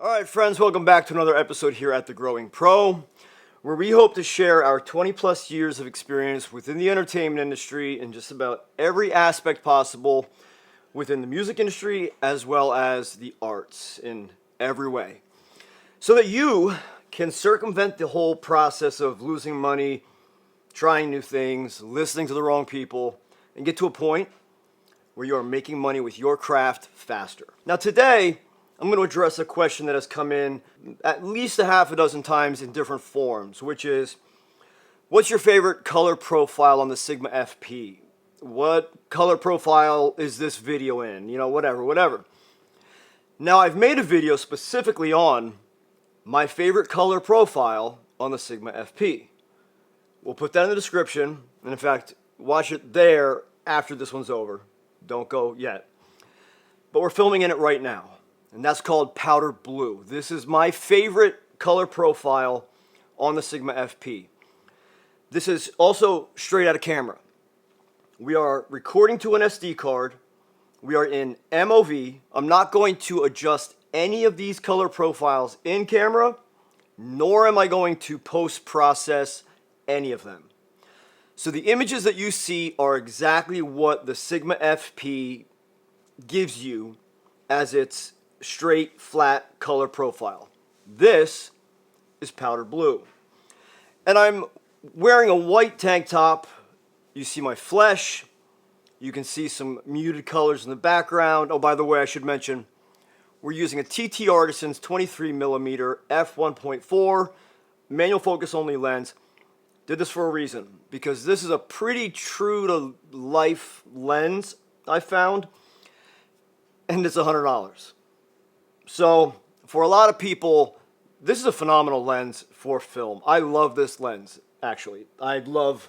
Alright friends, welcome back to another episode here at The Growing Pro, where we hope to share our 20 plus years of experience within the entertainment industry in just about every aspect possible within the music industry as well as the arts in every way. So that you can circumvent the whole process of losing money, trying new things, listening to the wrong people, and get to a point where you are making money with your craft faster. Now today, I'm going to address a question that has come in at least a half a dozen times in different forms, which is, what's your favorite color profile on the Sigma FP? What color profile is this video in? You know, whatever. Now, I've made a video specifically on my favorite color profile on the Sigma FP. We'll put that in the description, and in fact, watch it there after this one's over. Don't go yet. But we're filming in it right now. And that's called powder blue. This is my favorite color profile on the Sigma FP. This is also straight out of camera. We are recording to an SD card. We are in MOV. I'm not going to adjust any of these color profiles in camera, nor am I going to post-process any of them. So the images that you see are exactly what the Sigma FP gives you as its straight, flat color profile. This is powder blue. And I'm wearing a white tank top. You see my flesh. You can see some muted colors in the background. Oh, by the way, I should mention, we're using a TTartisan's 23mm f1.4 manual focus only lens. Did this for a reason, because this is a pretty true to life lens I found, and it's $100. So, for a lot of people, this is a phenomenal lens for film. I love this lens, actually. I love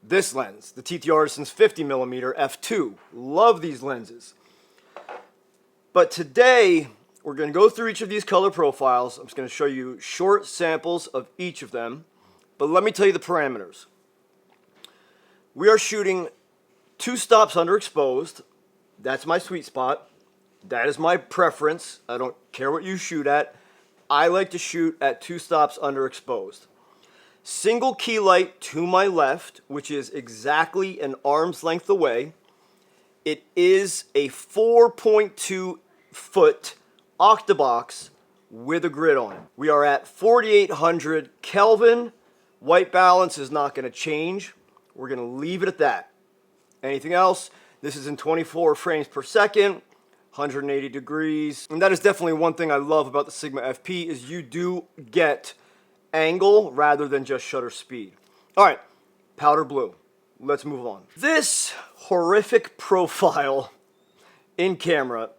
this lens, the TTartisan's 50mm f2. Love these lenses. But today, we're going to go through each of these color profiles. I'm just going to show you short samples of each of them. But let me tell you the parameters. We are shooting 2 stops underexposed. That's my sweet spot. That is my preference. I don't care what you shoot at. I like to shoot at 2 stops underexposed. Single key light to my left, which is exactly an arm's length away. It is a 4.2 foot octabox with a grid on it. We are at 4800 Kelvin. White balance is not going to change. We're going to leave it at that. Anything else? This is in 24 frames per second. 180 degrees. And that is definitely one thing I love about the Sigma FP is you do get angle rather than just shutter speed. All right, powder blue. Let's move on. This horrific profile in camera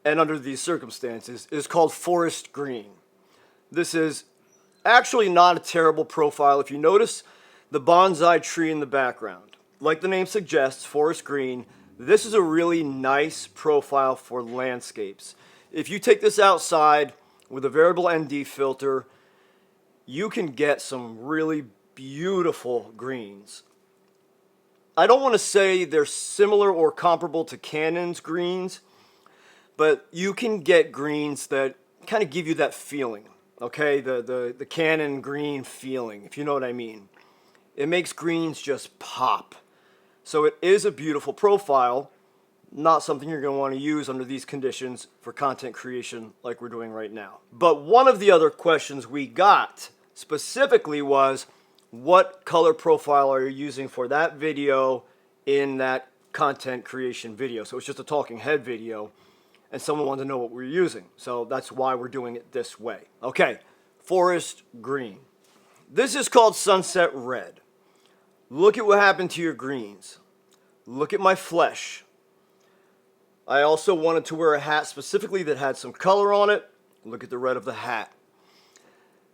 and under these circumstances is called forest green. This is actually not a terrible profile. If you notice the bonsai tree in the background, like the name suggests, forest green, this is a really nice profile for landscapes. If you take this outside with a variable ND filter, you can get some really beautiful greens. I don't want to say they're similar or comparable to Canon's greens, but you can get greens that kind of give you that feeling, okay? The Canon green feeling, if you know what I mean. It makes greens just pop. So it is a beautiful profile, not something you're going to want to use under these conditions for content creation like we're doing right now. But one of the other questions we got specifically was, what color profile are you using for that video in that content creation video? So it's just a talking head video, and someone wanted to know what we're using. So that's why we're doing it this way. Okay, forest green. This is called sunset red. Look at what happened to your greens. Look at my flesh. I also wanted to wear a hat specifically that had some color on it. Look at the red of the hat.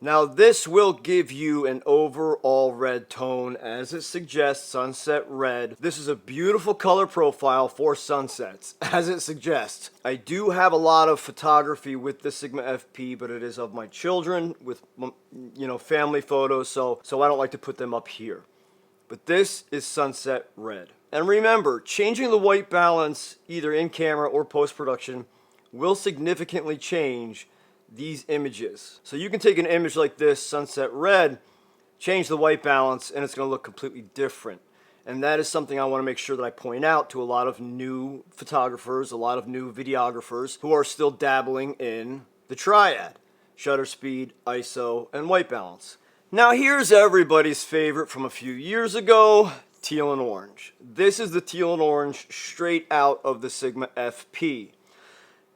Now this will give you an overall red tone as it suggests, sunset red. This is a beautiful color profile for sunsets as it suggests. I do have a lot of photography with the Sigma FP, but it is of my children with, you know, family photos, so I don't like to put them up here. But this is sunset red. And remember, changing the white balance either in camera or post-production will significantly change these images. So you can take an image like this, sunset red, change the white balance, and it's going to look completely different. And that is something I want to make sure that I point out to a lot of new photographers, a lot of new videographers who are still dabbling in the triad: shutter speed, ISO, and white balance. Now here's everybody's favorite from a few years ago, teal and orange. This is the teal and orange straight out of the Sigma FP.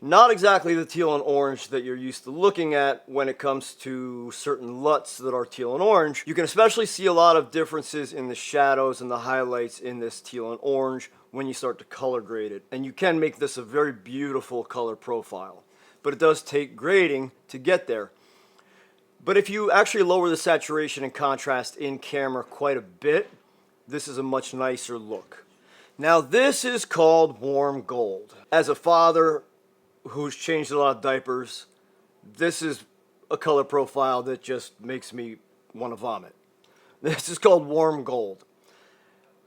Not exactly the teal and orange that you're used to looking at when it comes to certain LUTs that are teal and orange. You can especially see a lot of differences in the shadows and the highlights in this teal and orange when you start to color grade it. And you can make this a very beautiful color profile, but it does take grading to get there. But if you actually lower the saturation and contrast in camera quite a bit, this is a much nicer look. Now this is called warm gold. As a father who's changed a lot of diapers, this is a color profile that just makes me want to vomit. This is called warm gold.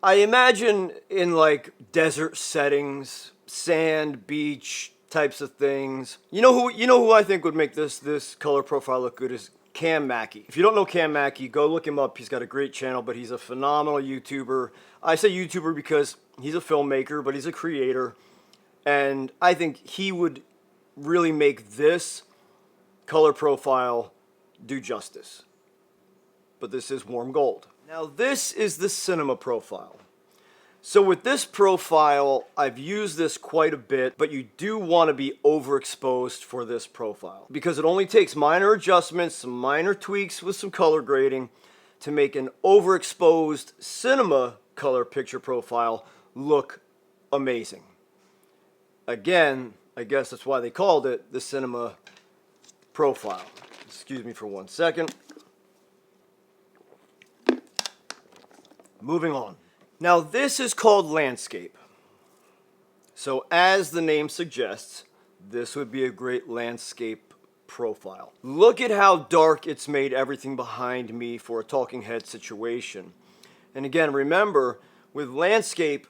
I imagine in like desert settings, sand, beach types of things. You know who I think would make this color profile look good is Cam Mackey. If you don't know Cam Mackey, go look him up. He's got a great channel, but he's a phenomenal YouTuber. I say YouTuber because he's a filmmaker, but he's a creator. And I think he would really make this color profile do justice. But this is warm gold. Now this is the cinema profile. So with this profile, I've used this quite a bit, but you do want to be overexposed for this profile because it only takes minor adjustments, some minor tweaks with some color grading to make an overexposed cinema color picture profile look amazing. Again, I guess that's why they called it the cinema profile. Excuse me for 1 second. Moving on. Now this is called landscape. So as the name suggests, this would be a great landscape profile. Look at how dark it's made everything behind me for a talking head situation. And again, remember, with landscape,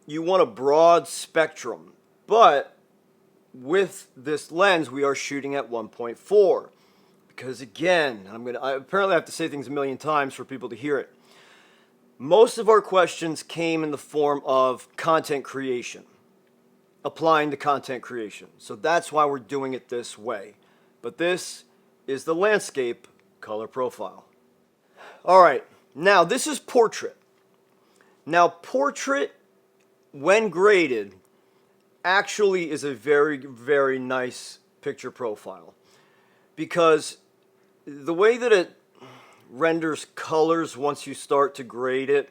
you want a broad spectrum, but with this lens, we are shooting at 1.4 because again, I apparently have to say things a million times for people to hear it. Most of our questions came in the form of content creation, applying to content creation. So that's why we're doing it this way. But this is the landscape color profile. All right, now this is portrait. Now portrait, when graded, actually is a very, very nice picture profile because the way that it renders colors once you start to grade it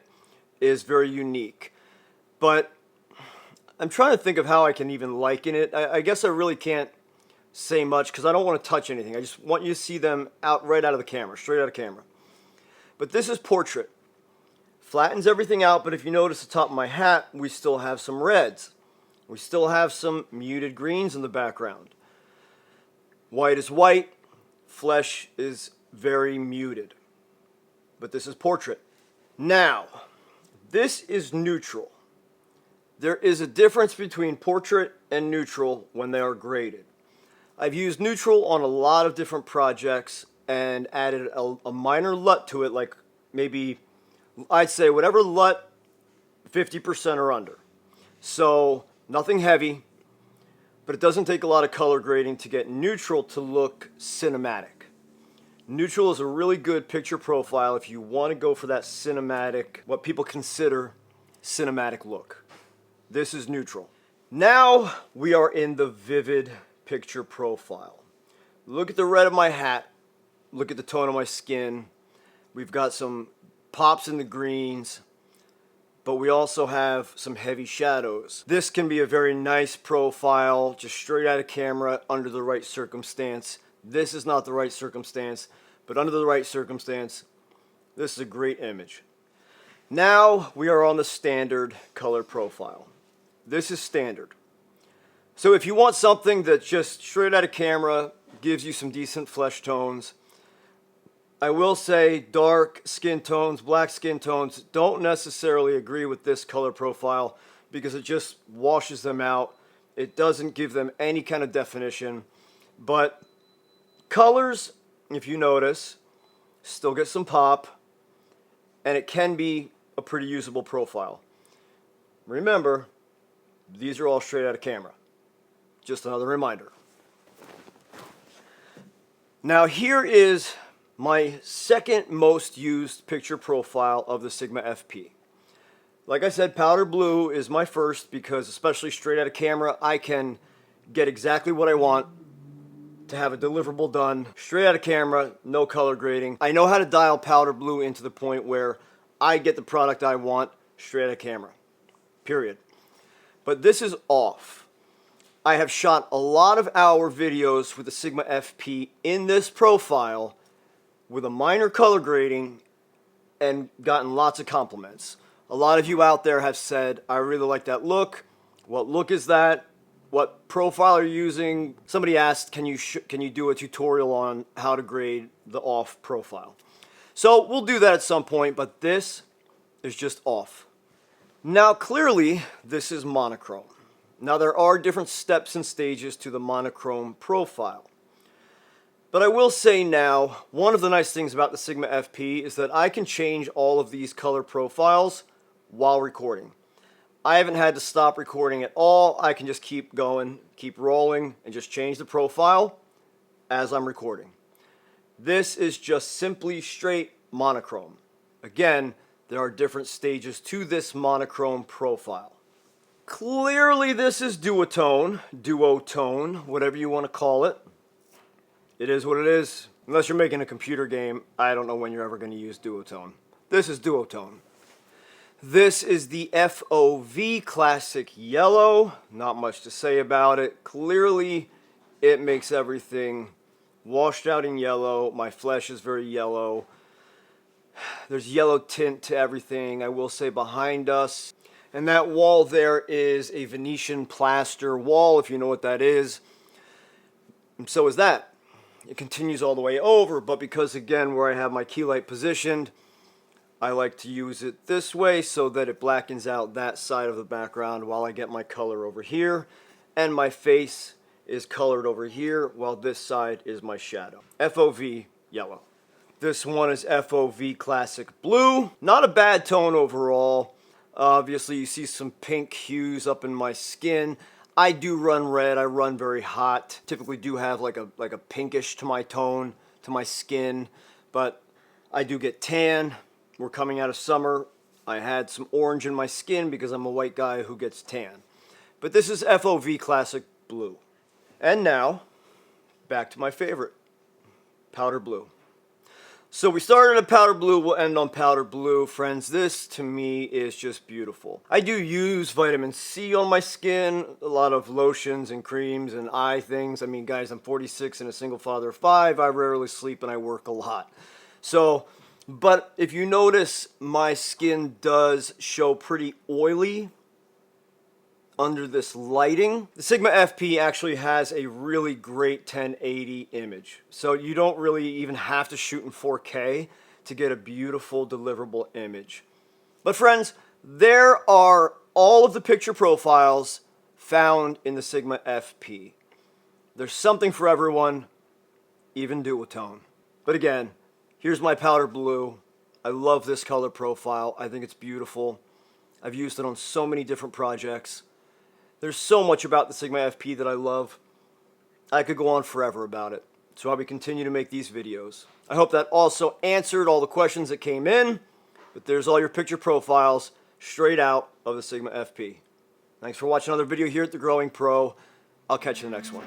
is very unique. But I'm trying to think of how I can even liken it. I guess I really can't say much because I don't want to touch anything. I just want you to see them right out of the camera, straight out of camera. But this is portrait. Flattens everything out, but if you notice the top of my hat, we still have some reds. We still have some muted greens in the background. White is white, flesh is very muted. But this is portrait. Now, this is neutral. There is a difference between portrait and neutral when they are graded. I've used neutral on a lot of different projects and added a minor LUT to it, like maybe, I'd say whatever LUT, 50% or under. So nothing heavy, but it doesn't take a lot of color grading to get neutral to look cinematic. Neutral is a really good picture profile if you want to go for that cinematic, what people consider cinematic look. This is neutral. Now we are in the vivid picture profile. Look at the red of my hat. Look at the tone of my skin. We've got some pops in the greens, but we also have some heavy shadows. This can be a very nice profile, just straight out of camera under the right circumstance. This is not the right circumstance, but under the right circumstance, this is a great image. Now we are on the standard color profile. This is standard. So if you want something that just straight out of camera gives you some decent flesh tones, I will say dark skin tones, black skin tones don't necessarily agree with this color profile because it just washes them out It doesn't give them any kind of definition, but colors, if you notice, still get some pop, and it can be a pretty usable profile. Remember, these are all straight out of camera. Just another reminder. Now here is my second most used picture profile of the Sigma FP. Like I said, powder blue is my first because, especially straight out of camera, I can get exactly what I want to have a deliverable done straight out of camera, no color grading. I know how to dial powder blue into the point where I get the product I want straight out of camera, period. But this is off. I have shot a lot of our videos with the Sigma FP in this profile with a minor color grading and gotten lots of compliments. A lot of you out there have said, I really like that look. What look is that? What profile are you using? Somebody asked, can you do a tutorial on how to grade the off profile? So we'll do that at some point, but this is just off. Now clearly, this is monochrome. Now there are different steps and stages to the monochrome profile. But I will say now, one of the nice things about the Sigma FP is that I can change all of these color profiles while recording. I haven't had to stop recording at all. I can just keep going, keep rolling, and just change the profile as I'm recording. This is just simply straight monochrome. Again, there are different stages to this monochrome profile. Clearly this is duotone, whatever you want to call it. It is what it is. Unless you're making a computer game, I don't know when you're ever going to use duotone. This is duotone. This is the FOV Classic Yellow. Not much to say about it. Clearly, it makes everything washed out in yellow. My flesh is very yellow. There's yellow tint to everything. I will say behind us. And that wall there is a Venetian plaster wall, if you know what that is. And so is that. It continues all the way over, but because, again, where I have my key light positioned, I like to use it this way so that it blackens out that side of the background while I get my color over here, and my face is colored over here while this side is my shadow. FOV yellow. This one is FOV Classic Blue. Not a bad tone overall. Obviously you see some pink hues up in my skin. I do run red, I run very hot. Typically do have like a pinkish to my tone, to my skin, but I do get tan. We're coming out of summer. I had some orange in my skin because I'm a white guy who gets tan. But this is FOV Classic Blue. And now, back to my favorite, powder blue. So we started at powder blue, we'll end on powder blue. Friends, this to me is just beautiful. I do use vitamin C on my skin, a lot of lotions and creams and eye things. I mean, guys, I'm 46 and a single father of 5. I rarely sleep and I work a lot. So, but if you notice, my skin does show pretty oily under this lighting. The Sigma FP actually has a really great 1080 image. So you don't really even have to shoot in 4K to get a beautiful deliverable image. But friends, there are all of the picture profiles found in the Sigma FP. There's something for everyone, even duotone. But again, here's my powder blue. I love this color profile. I think it's beautiful. I've used it on so many different projects. There's so much about the Sigma FP that I love. I could go on forever about it. So I will continue to make these videos. I hope that also answered all the questions that came in. But there's all your picture profiles straight out of the Sigma FP. Thanks for watching another video here at The Growing Pro. I'll catch you in the next one.